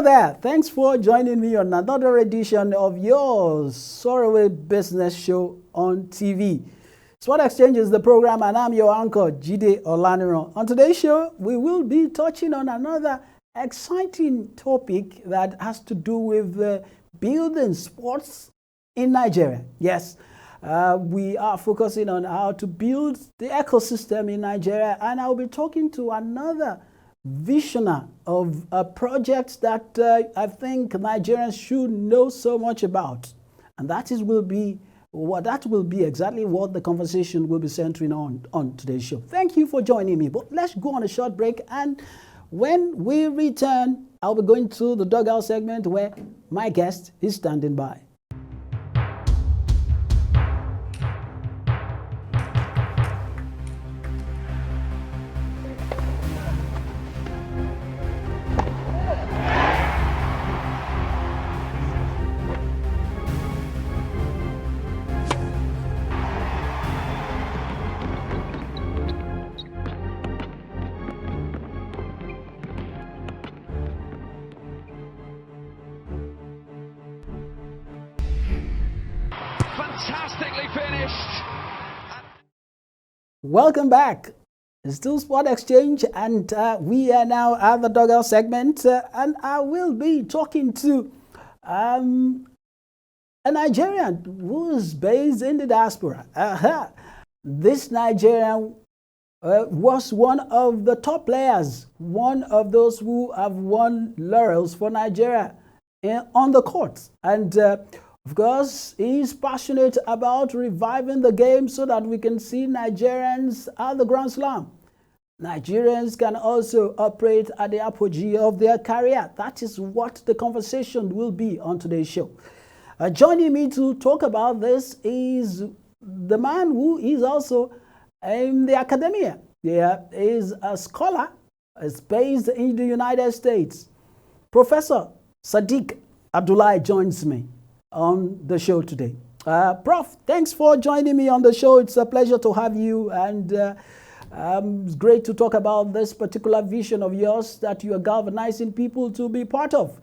Hello there. Thanks for joining me on another edition of your Soraway Business Show on TV. Spot Exchange is the program, and I'm your anchor, Jide Olaniran. On today's show, we will be touching on another exciting topic that has to do with building sports in Nigeria. Yes, we are focusing on how to build the ecosystem in Nigeria, and I'll be talking to another visionary of a project that I think Nigerians should know so much about, and that will be exactly what the conversation will be centering on today's show. Thank you for joining me, but let's go on a short break, and when we return, I'll be going to the dugout segment where my guest is standing by. Fantastically finished. Welcome back. It's still Spot Exchange, and we are now at the dugout segment, and I will be talking to a Nigerian who is based in the diaspora. This Nigerian was one of the top players, one of those who have won laurels for Nigeria on the court, and of course, he's passionate about reviving the game so that we can see Nigerians at the Grand Slam. Nigerians can also operate at the apogee of their career. That is what the conversation will be on today's show. Joining me to talk about this is the man who is also in the academia. He is a scholar, is based in the United States. Professor Sadiq Abdullahi joins me on the show today. Prof, thanks for joining me on the show. It's a pleasure to have you, and it's great to talk about this particular vision of yours that you are galvanizing people to be part of.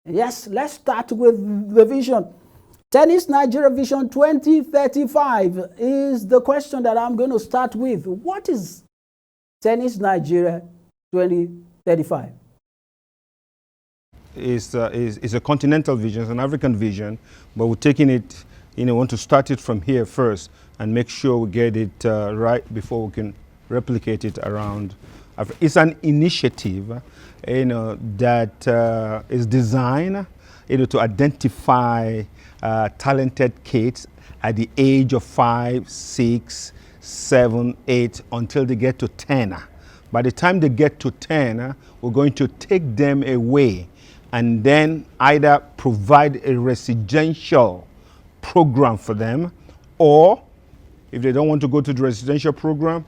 Yes, let's start with the vision. Tennis Nigeria Vision 2035 is the question that I'm going to start with. What is Tennis Nigeria 2035? Is a continental vision, it's an African vision, but we're taking it, want to start it from here first and make sure we get it right before we can replicate it around Africa. It's an initiative, that is designed, to identify talented kids at the age of 5, 6, 7, 8 until they get to 10. By the time they get to 10, we're going to take them away and then either provide a residential program for them, or if they don't want to go to the residential program,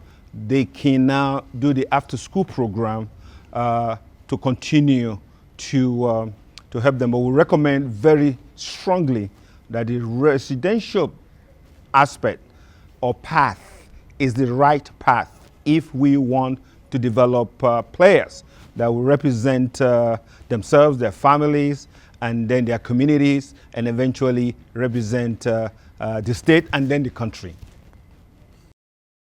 they can now do the after-school program to continue to help them. But we recommend very strongly that the residential aspect or path is the right path if we want to develop players that will represent themselves, their families, and then their communities, and eventually represent the state and then the country.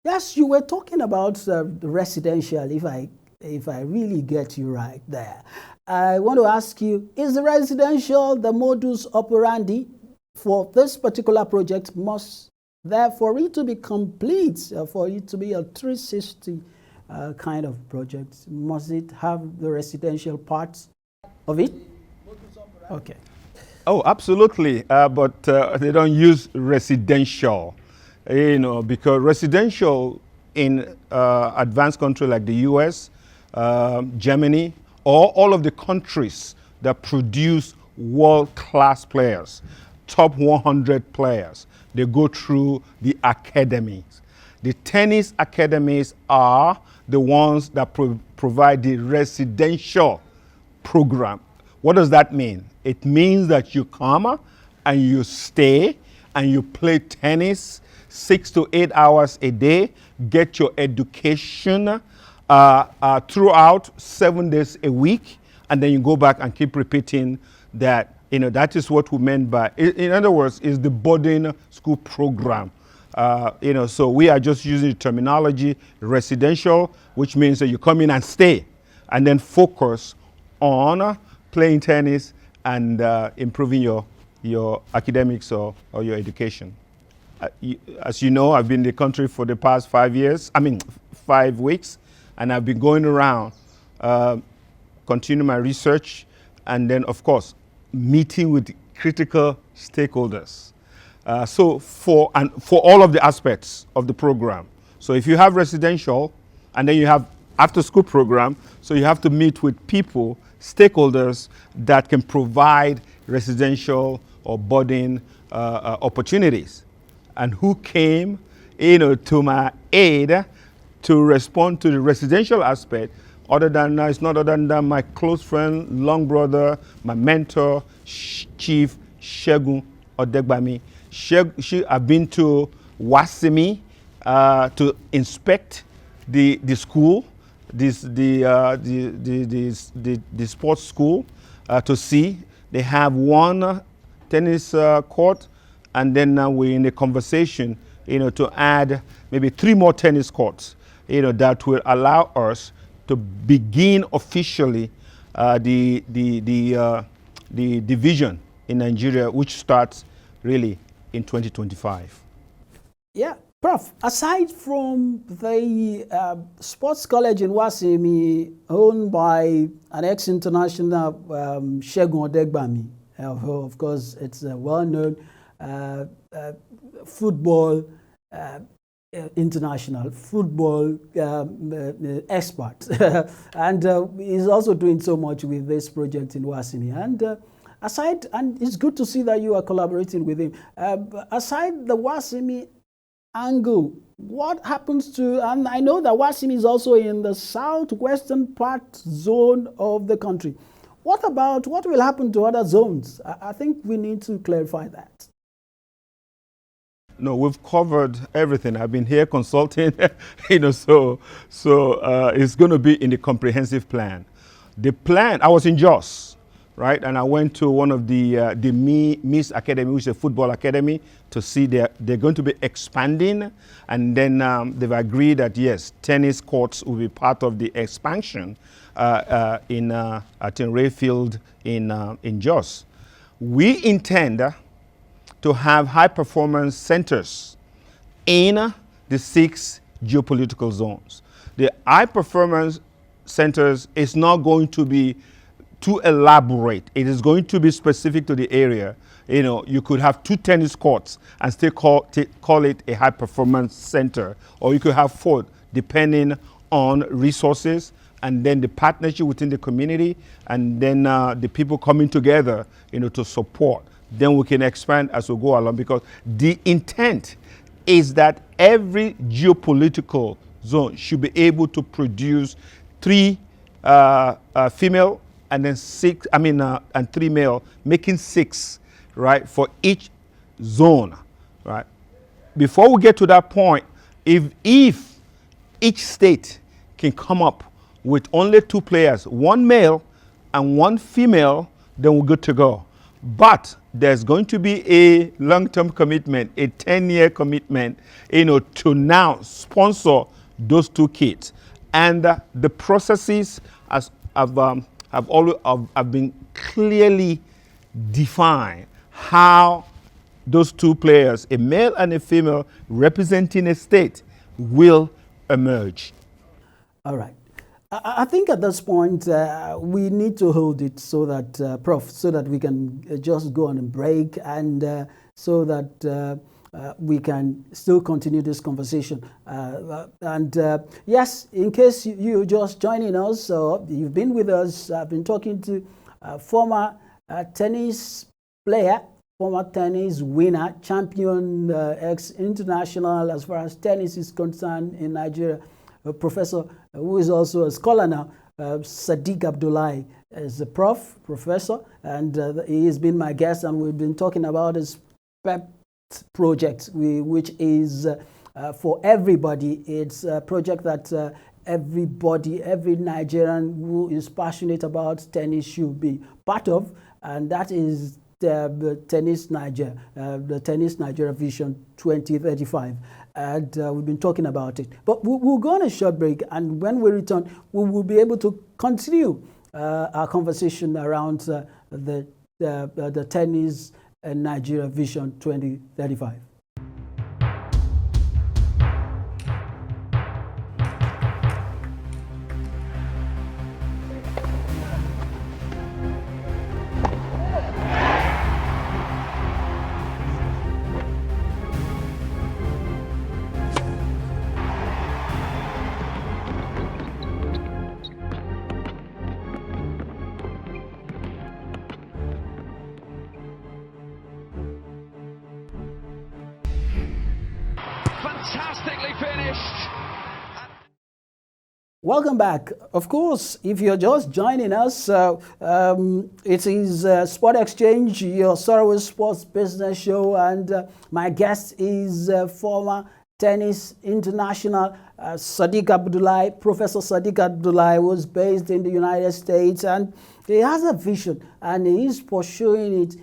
Yes, you were talking about the residential, if I really get you right there. I want to ask you, is the residential the modus operandi for this particular project? Must there, for it to be complete, for it to be a 360 kind of project, must it have the residential parts of it? Okay. Oh, absolutely, but they don't use residential, because residential in advanced countries like the US, Germany, or all of the countries that produce world-class players, top 100 players, they go through the academies. The tennis academies are the ones that provide the residential program. What does that mean? It means that you come and you stay and you play tennis 6 to 8 hours a day, get your education throughout 7 days a week, and then you go back and keep repeating that. That is what we meant by, in other words, is the boarding school program. So we are just using the terminology residential, which means that you come in and stay, and then focus on playing tennis and improving your academics or your education. As you know, I've been in the country for the past 5 weeks, and I've been going around, continuing my research, and then, of course, meeting with critical stakeholders. So for all of the aspects of the program. So if you have residential, and then you have after-school program, so you have to meet with people, stakeholders that can provide residential or boarding opportunities. And who came, to my aid to respond to the residential aspect, it's not other than my close friend, long brother, my mentor, Chief Shegun Odegbami. I've been to Wasimi to inspect the school, the sports school, to see. They have one tennis court, and then we're in a conversation, to add maybe 3 more tennis courts, that will allow us to begin officially the division in Nigeria, which starts really in 2025. Yeah, Prof, aside from the sports college in Wasimi, owned by an ex-international Shegun Odegbami, of course, it's a well-known football international football expert, and he's also doing so much with this project in Wasimi. And and it's good to see that you are collaborating with him. Aside the Wasimi angle, what happens to, and I know that Wasimi is also in the southwestern part zone of the country. What will happen to other zones? I think we need to clarify that. No, we've covered everything. I've been here consulting, so it's going to be in the comprehensive plan. The plan, I was in Jos, right? And I went to one of the Miss Academy, which is a football academy, to see they're going to be expanding. And then they've agreed that, yes, tennis courts will be part of the expansion at Rayfield in Jos. We intend to have high-performance centers in the 6 geopolitical zones. The high-performance centers is not going to be too elaborate. It is going to be specific to the area. You could have 2 tennis courts and still call it a high-performance center, or you could have 4, depending on resources, and then the partnership within the community, and then the people coming together, to support. Then we can expand as we go along, because the intent is that every geopolitical zone should be able to produce 3 female and then 6, and 3 male, making 6, right, for each zone, right? Before we get to that point, if each state can come up with only 2 players, 1 male and 1 female, then we're good to go. But there's going to be a long-term commitment, a 10-year commitment, to now sponsor those 2 kids. And the processes have been clearly defined, how those 2 players, a male and a female, representing a state, will emerge. All right. I think at this point we need to hold it so that, Prof, so that we can just go on a break, and so that we can still continue this conversation. Yes, in case you're just joining us, so you've been with us, I've been talking to former tennis player, former tennis winner, champion, ex-international as far as tennis is concerned in Nigeria, a professor who is also a scholar now, Sadiq Abdullahi, is a professor, and he has been my guest, and we've been talking about his PEP project, which is for everybody. It's a project that everybody, every Nigerian who is passionate about tennis should be part of, and that is the Tennis Nigeria Vision 2035. And we've been talking about it. But we'll go on a short break, and when we return, we will be able to continue our conversation around the Tennis Nigeria Vision 2035. Fantastically finished. Welcome back. Of course, if you're just joining us, it is Sport Exchange, your Sarawak sports business show, and my guest is former tennis international Sadiq Abdullahi, Professor Sadiq Abdullahi, who's based in the United States, and he has a vision, and he is pursuing it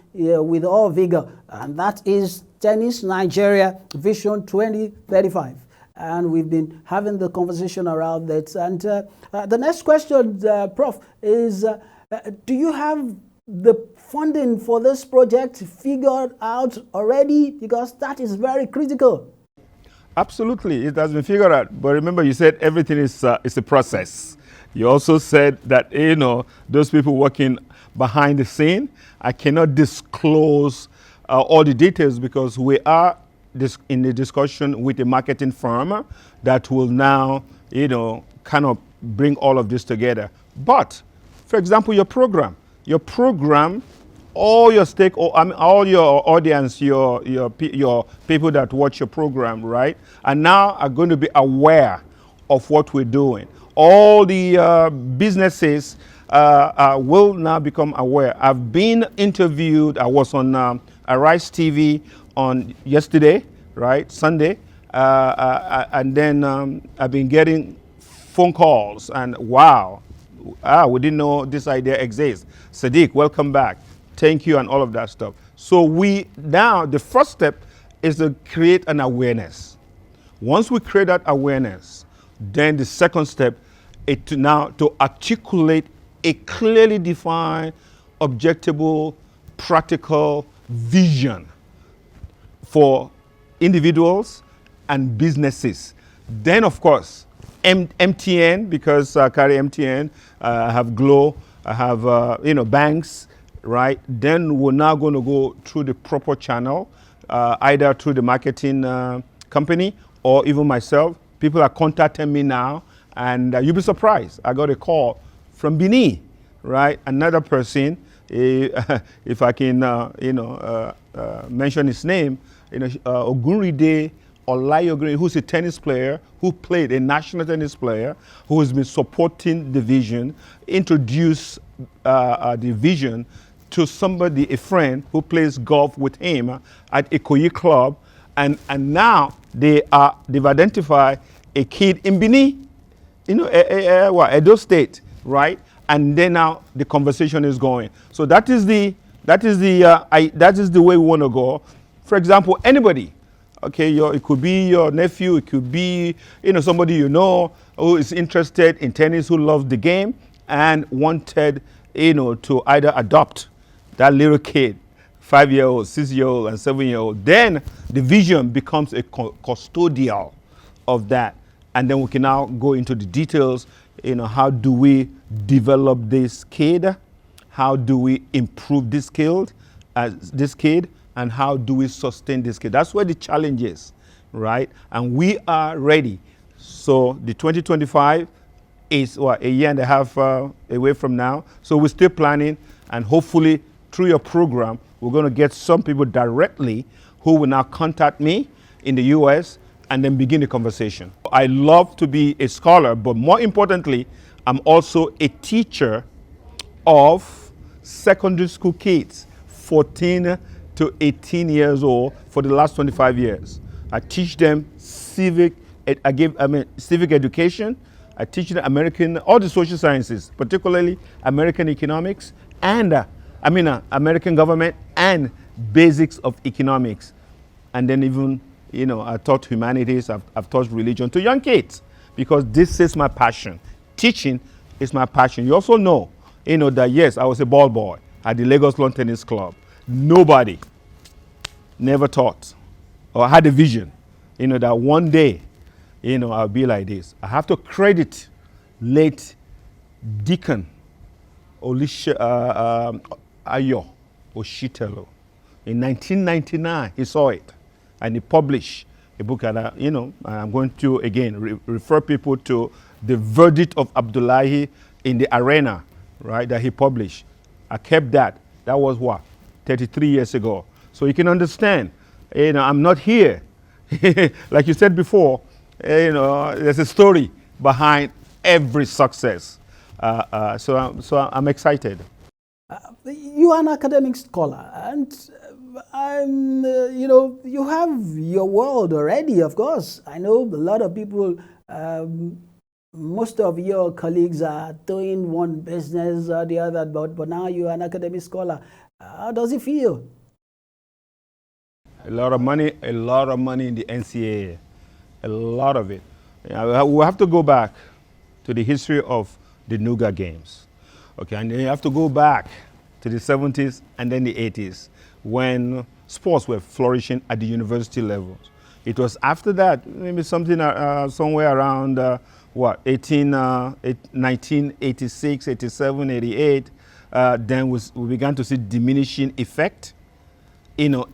with all vigor, and that is Tennis Nigeria Vision 2035. And we've been having the conversation around that. And the next question, Prof, is do you have the funding for this project figured out already? Because that is very critical. Absolutely, it has been figured out. But remember, you said everything is a process. You also said that, those people working behind the scene, I cannot disclose all the details because we are in the discussion with a marketing firm that will now, kind of bring all of this together. But, for example, your program, all your all your audience, your people that watch your program, right, and now are going to be aware of what we're doing. All the businesses will now become aware. I've been interviewed. I was on Arise TV on yesterday, right, Sunday, and then I've been getting phone calls, and wow, we didn't know this idea exists. Sadiq, welcome back. Thank you, and all of that stuff. So now the first step is to create an awareness. Once we create that awareness, then the second step is to articulate a clearly defined, objectable, practical vision for individuals and businesses. Then, of course, MTN, because I carry MTN, I have Glow, I have banks, right? Then we're now going to go through the proper channel, either through the marketing company or even myself. People are contacting me now, and you'll be surprised. I got a call from Benin, right? Another person, if I can, mention his name, Ogunride Olayogunride, who's a tennis player, who played a national tennis player, who has been supporting the vision, introduce the vision to somebody, a friend who plays golf with him at Ikoyi Club, and now they've identified a kid in Benin, Edo State, right? And then now the conversation is going. So that is the way we want to go. For example, anybody, okay, it could be your nephew, it could be somebody who is interested in tennis, who loves the game and wanted to either adopt that little kid, 5-year-old, 6-year-old, and 7-year-old. Then the vision becomes a custodial of that, and then we can now go into the details. How do we develop this kid? How do we improve this kid? And how do we sustain this kid? That's where the challenge is, right? And we are ready. So the 2025 is a year and a half away from now. So we're still planning, and hopefully through your program, we're going to get some people directly who will now contact me in the US and then begin the conversation. I love to be a scholar, but more importantly, I'm also a teacher of secondary school kids, 14 to 18 years old, for the last 25 years. I teach them civic education. I teach all the social sciences, particularly American economics and, American government and basics of economics. And then even, I taught humanities, I've taught religion to young kids because this is my passion. Teaching is my passion. You also know, that yes, I was a ball boy at the Lagos Lawn Tennis Club. Nobody never thought or had a vision, that one day, I'll be like this. I have to credit late Deacon Ayo Oshitelo. In 1999, he saw it, and he published a book. And I'm going to again refer people to the verdict of Abdullahi in the arena, right? That he published. I kept that. That was what 33 years ago. So you can understand. I'm not here, like you said before. There's a story behind every success. So I'm excited. You are an academic scholar, and you have your world already, of course. I know a lot of people, most of your colleagues are doing one business or the other, but now you're an academic scholar. How does it feel? A lot of money in the NCAA, a lot of it. We have to go back to the history of the Nuga Games. Okay, and then you have to go back to the 70s and then the 80s when sports were flourishing at the university levels. It was after that, maybe something somewhere around 1986, 87, 88, then we began to see diminishing effect, in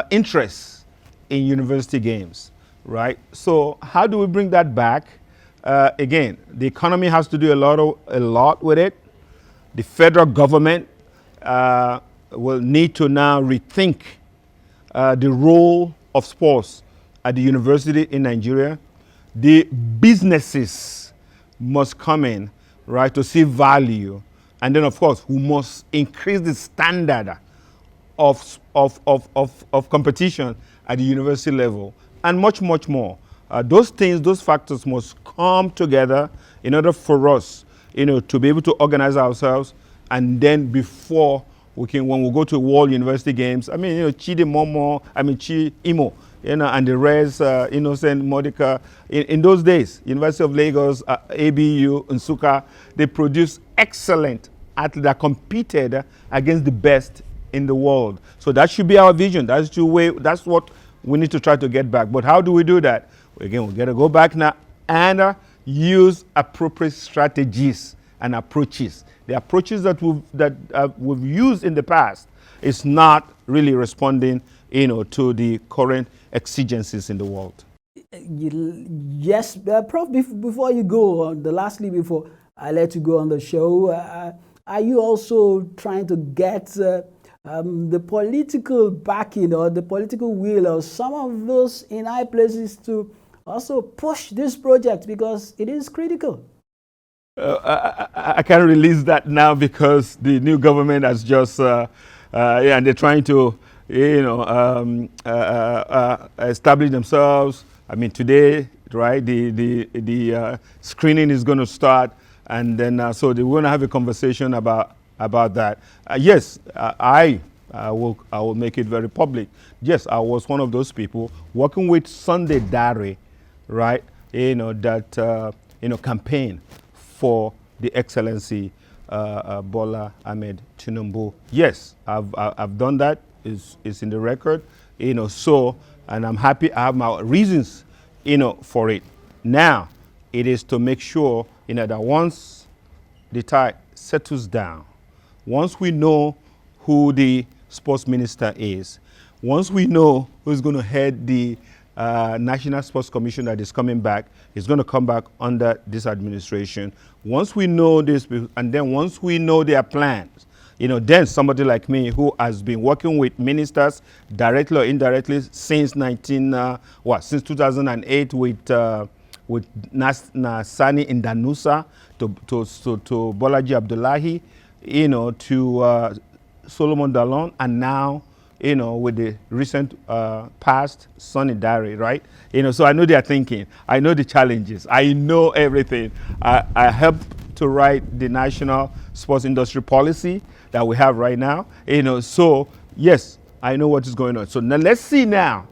interest in university games, right? So how do we bring that back? Again, the economy has to do a lot with it. The federal government will need to now rethink the role of sports at the university in Nigeria. The businesses must come in, right, to see value. And then, of course, we must increase the standard of competition at the university level and much, much more. Those factors must come together in order for us, to be able to organize ourselves. And then before when we go to World University Games, Chidi Momo, Chi Imo, and the rest, Innocent Modica. In those days, University of Lagos, ABU, Nsukka, they produced excellent athletes that competed against the best in the world. So that should be our vision. That's what we need to try to get back. But how do we do that? Again, we got to go back now and use appropriate strategies and approaches. The approaches that we've used in the past is not really responding, to the current exigencies in the world. Yes, Prof. Before you go on, before I let you go on the show, are you also trying to get the political backing or the political will of some of those in high places to also push this project because it is critical? I can't release that now because the new government has just, and they're trying to, establish themselves. Today, right, the screening is going to start, and then so they're going to have a conversation about that. Yes, I will make it very public. Yes, I was one of those people working with Sunday Dare, right? That campaign for the Excellency Bola Ahmed Tinubu. Yes, I've done that. It's in the record. So, and I'm happy. I have my reasons, for it. Now, it is to make sure, that once the tide settles down, once we know who the sports minister is, once we know who's going to head the National Sports Commission that is coming back, is going to come back under this administration. Once we know this, and then once we know their plans, then somebody like me who has been working with ministers directly or indirectly since 2008 with Sani Indanusa to Bolaji Abdullahi, to Solomon Dalon, and now, with the recent past Sonny Dare, right? So I know they are thinking. I know the challenges. I know everything. I helped to write the national sports industry policy that we have right now. So yes, I know what is going on. So now let's see now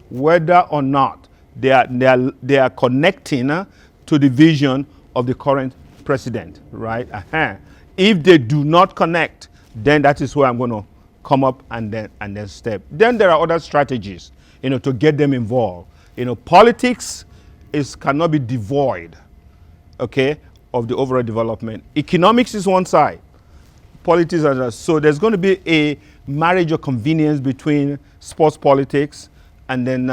whether or not they are connecting to the vision of the current president, right? If they do not connect, then that is where I'm going to come up and then step. Then there are other strategies, to get them involved. Politics cannot be devoid, okay, of the overall development. Economics is one side, politics is another. So there's going to be a marriage of convenience between sports politics and then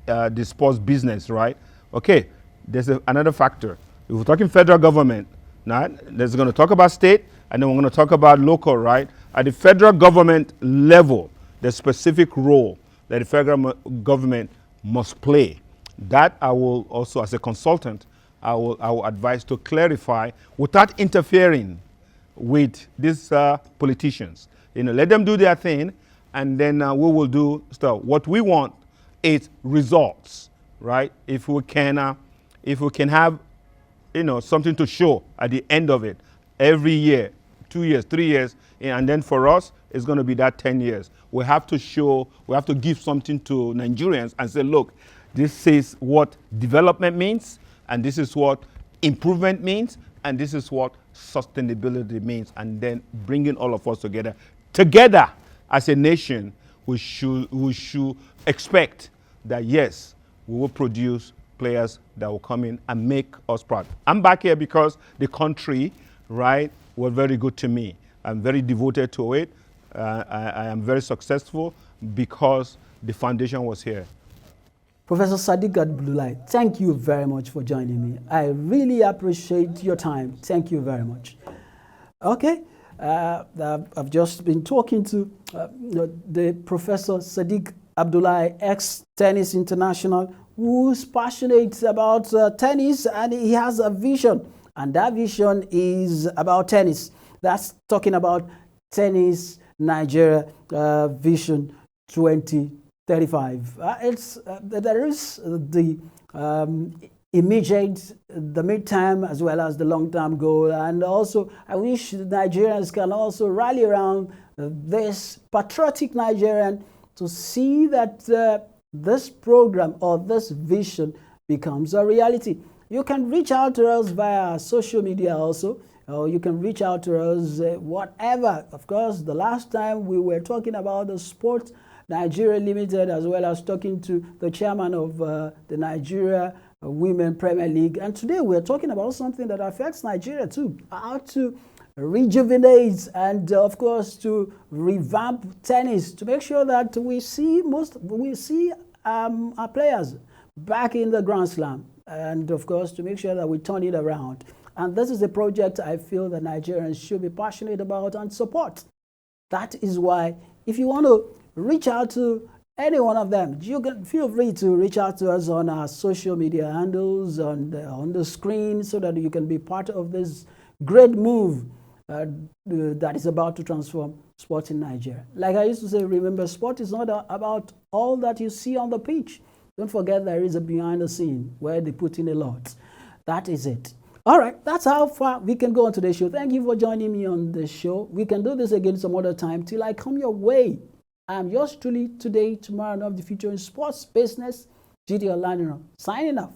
the sports business, right? Okay, there's another factor. If we're talking federal government, now there's going to talk about state, and then we're going to talk about local, right? At the federal government level, there's specific role that the federal government must play. That I will also, as a consultant, I will advise to clarify without interfering with these politicians. Let them do their thing, and then we will do stuff. What we want is results, right? If we can have, something to show at the end of it, every year, 2 years, 3 years, and then for us, it's going to be that 10 years. We have to give something to Nigerians and say, look, this is what development means, and this is what improvement means, and this is what sustainability means, and then bringing all of us together. Together, as a nation, we should expect that, yes, we will produce players that will come in and make us proud. I'm back here because the country, right, was very good to me. I'm very devoted to it. I am very successful because the foundation was here. Professor Sadiq Abdullahi, thank you very much for joining me. I really appreciate your time. Thank you very much. Okay, I've just been talking to the Professor Sadiq Abdullahi, ex-tennis international, who's passionate about tennis, and he has a vision, and that vision is about tennis. That's talking about Tennis Nigeria Vision 2035. There is the immediate, the mid-term, as well as the long-term goal, and also I wish Nigerians can also rally around this patriotic Nigerian to see that this program or this vision becomes a reality. You can reach out to us via social media also, or you can reach out to us whatever. Of course, the last time we were talking about the Sport Nigeria Limited, as well as talking to the chairman of the Nigeria Women Premier League. And today we're talking about something that affects Nigeria too, how to rejuvenate and of course to revamp tennis, to make sure that we see our players back in the Grand Slam, and of course to make sure that we turn it around. And this is a project I feel that Nigerians should be passionate about and support. That is why, if you want to reach out to any one of them, you can feel free to reach out to us on our social media handles on the screen, so that you can be part of this great move that is about to transform sport in Nigeria. Like I used to say, remember, sport is not about all that you see on the pitch. Don't forget there is a behind the scene where they put in a lot. That is it. All right, that's how far we can go on today's show. Thank you for joining me on the show. We can do this again some other time till I come your way. I'm yours truly, today, tomorrow, and of the future in sports business. GD Olaniro, signing off.